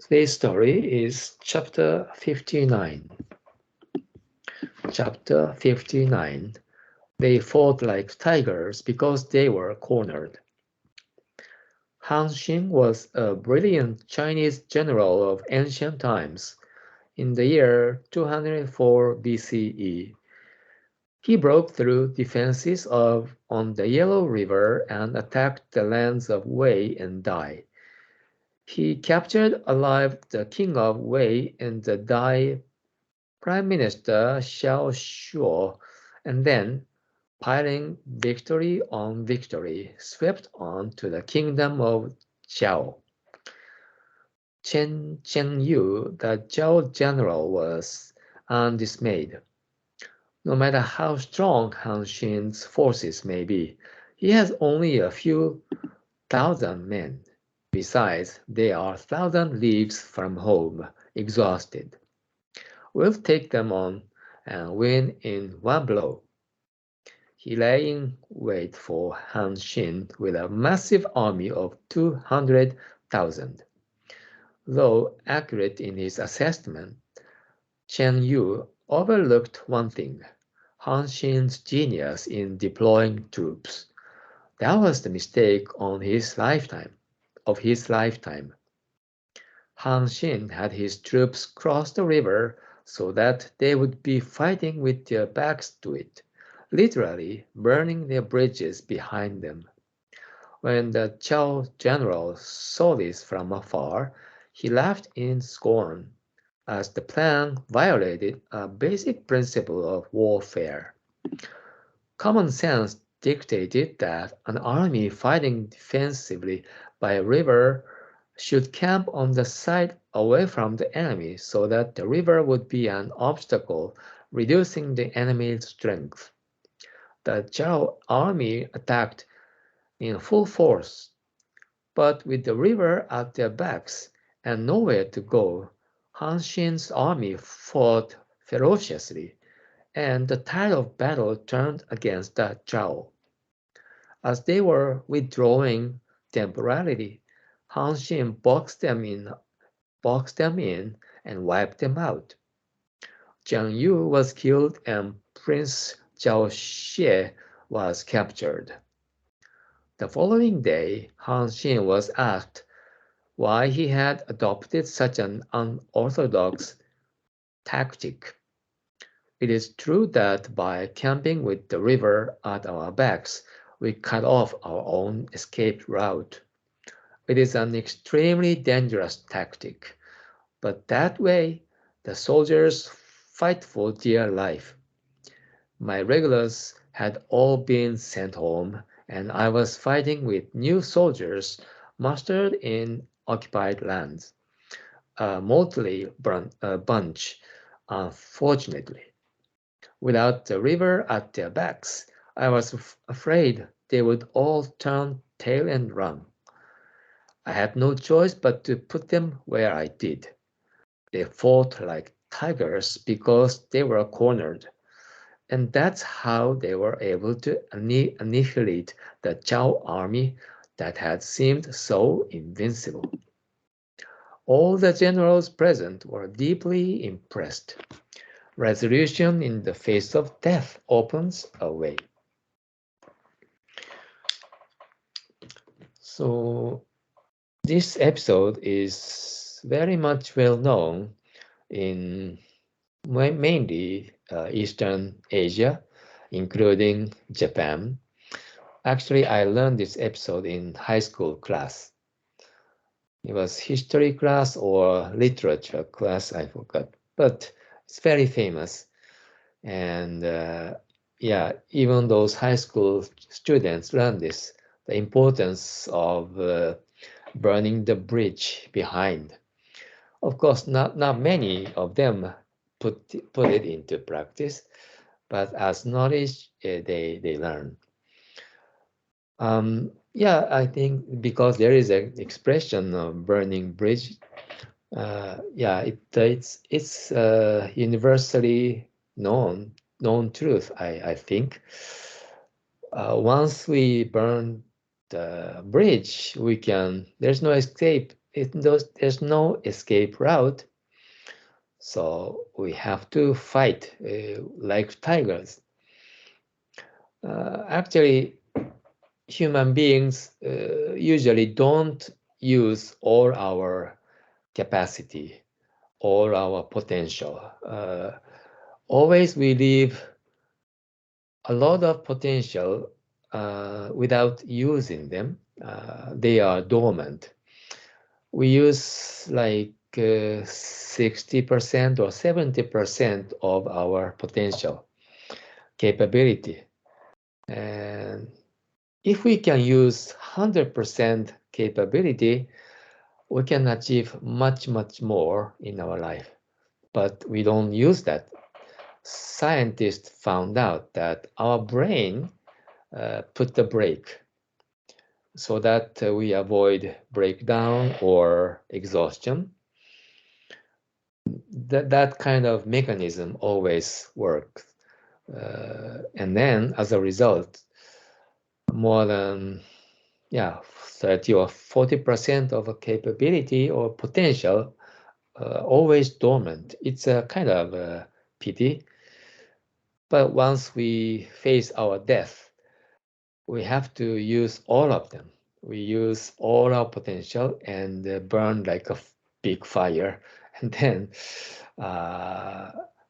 Today's story is chapter 59. Chapter 59. They fought like tigers because they were cornered. Han Xin was a brilliant Chinese general of ancient times. In the year 204 BCE, he broke through defenses on the Yellow River and attacked the lands of Wei and Dai. He captured alive the king of Wei and the Dai Prime Minister Xiao Shuo, and then, piling victory on victory, swept on to the kingdom of Zhao. Chen Chengyu, the Zhao general, was undismayed. No matter how strong Han Xin's forces may be, he has only a few thousand men. Besides, they are thousand leagues from home, exhausted. We'll take them on and win in one blow. He lay in wait for Han Xin with a massive army of 200,000. Though accurate in his assessment, Chen Yu overlooked one thing: Han Xin's genius in deploying troops. That was the mistake of his lifetime. Han Xin had his troops cross the river so that they would be fighting with their backs to it, literally burning their bridges behind them. When the Zhao general saw this from afar, he laughed in scorn, as the plan violated a basic principle of warfare. Common sense dictated that an army fighting defensively by a river should camp on the side away from the enemy so that the river would be an obstacle, reducing the enemy's strength. The Zhao army attacked in full force, but with the river at their backs and nowhere to go, Han Xin's army fought ferociously, and the tide of battle turned against the Zhao. As they were withdrawing temporarily, Han Xin boxed them in and wiped them out. Jiang Yu was killed and Prince Zhao Xie was captured. The following day, Han Xin was asked why he had adopted such an unorthodox tactic. It is true that by camping with the river at our backs, we cut off our own escape route. It is an extremely dangerous tactic, but that way the soldiers fight for dear life. My regulars had all been sent home, and I was fighting with new soldiers mustered in occupied lands. A motley bunch, unfortunately. Without the river at their backs, I was afraid they would all turn tail and run. I had no choice but to put them where I did. They fought like tigers because they were cornered, and that's how they were able to annihilate the Zhao army that had seemed so invincible. All the generals present were deeply impressed. Resolution in the face of death opens a way. So this episode is very much well known in mainly Eastern Asia, including Japan. Actually, I learned this episode in high school class. It was history class or literature class, I forgot. But it's very famous. And yeah, even those high school students learn this, the importance of burning the bridge behind. Of course, not many of them put it into practice, but as knowledge, they learn. Yeah, I think because there is an expression of burning bridge. Yeah, it's universally known truth. I think once we burn the bridge, there's no escape there's no escape route. So we have to fight like tigers. Actually, human beings usually don't use all our capacity, all our potential. Always we leave a lot of potential without using them. They are dormant. We use like 60% or 70% of our potential capability. And if we can use 100% capability, we can achieve much, much more in our life. But we don't use that. Scientists found out that our brain put the brake so that we avoid breakdown or exhaustion. That kind of mechanism always works. And then as a result, more than 30 or 40% of a capability or potential always dormant. It's a kind of a pity. But once we face our death, we have to use all of them. We use all our potential and burn like a big fire. And then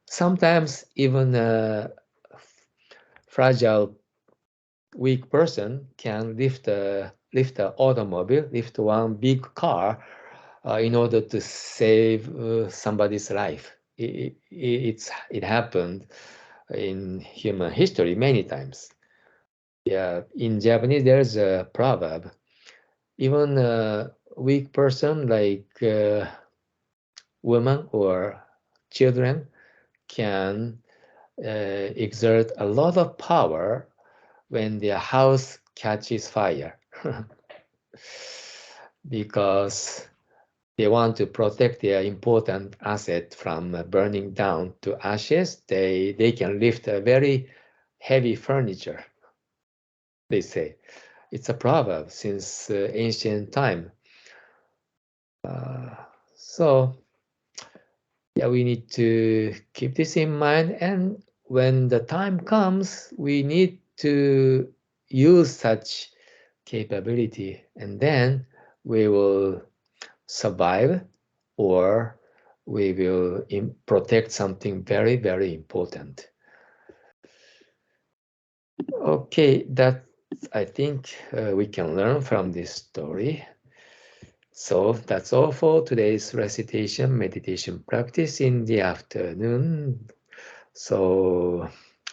sometimes even a fragile, weak person can lift an automobile, lift one big car in order to save somebody's life. It happened in human history many times. Yeah, in Japanese there's a proverb. Even a weak person like women or children can exert a lot of power when their house catches fire because they want to protect their important asset from burning down to ashes. They can lift a very heavy furniture, they say. It's a proverb since ancient time. So yeah, we need to keep this in mind, and when the time comes, we need to use such capability, and then we will survive, or we will protect something very, very important. Okay, that I think we can learn from this story. So that's all for today's recitation meditation practice in the afternoon. So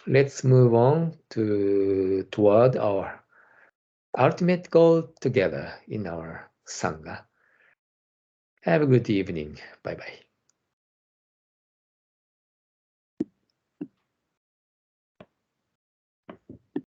let's move on toward our ultimate goal together in our Sangha. Have a good evening. Bye bye.